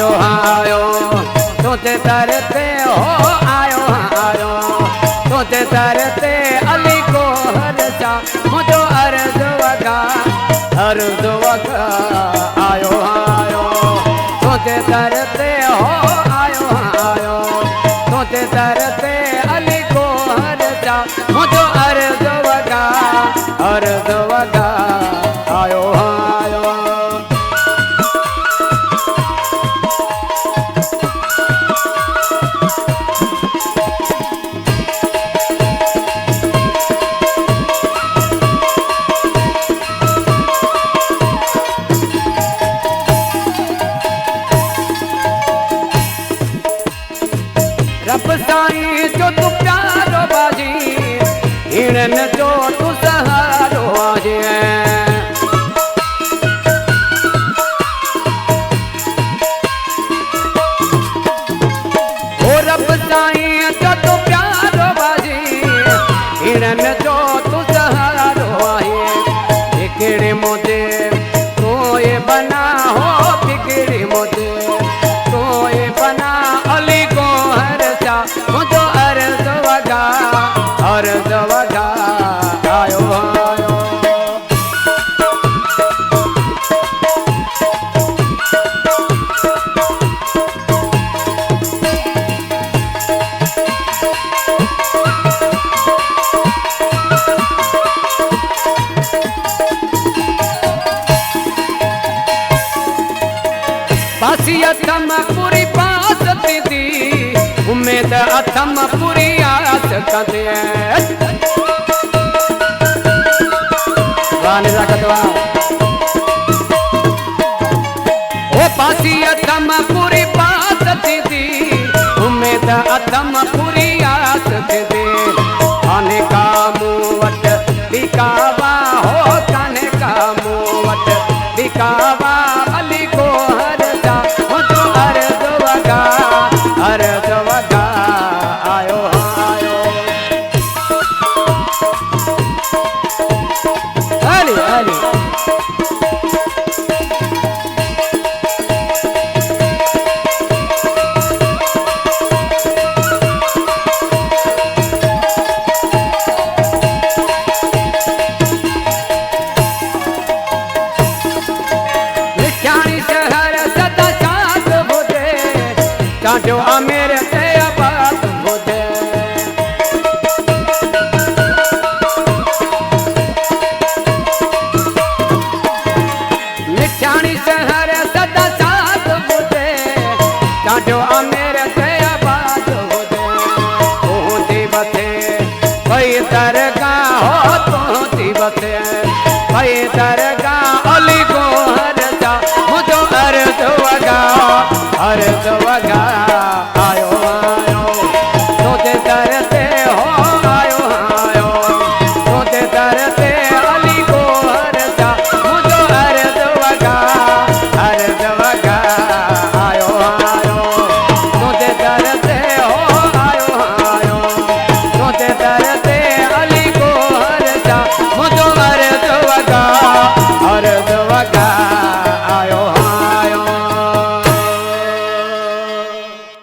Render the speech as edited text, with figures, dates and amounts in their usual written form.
आयो आयो तुझे तरते हो आयो आयो तुझे तरते अली को हर चा मुझो अर्ज वगा आयो आयो तुझे तरते हो आयो आयो तुझे तरते अली को हर चा मुझो अर्ज वगा आयो आयो रब साईं जो तू प्यारो बाजी हिणन जो तू सहारो आहे ओ रब साईं जो तू प्यारो बाजी हिणन जो तू सहारो आहे बिगड़े मुझे कोई बना हो बिगड़े मुझे कोई बना अली को हर चा मुझो अर्ज वगा आयो आयो बासी अथम पूरी बात दी उम्मीद अथम पूरी आस कंदे वाने रखदवा ओ बासी अथम पूरी बात दी उम्मीद अथम पूरी आस दे आने का मुवट दिखावा हो काने का मुवट दिखावा अली को हर जा मुझो अर्ज वगा आयो आयो अली अली जो अमीर ते बात बुझे मिठानी शहर सदा साथ बुझे जो अमीर ते बात बुझे बथे कोई तरह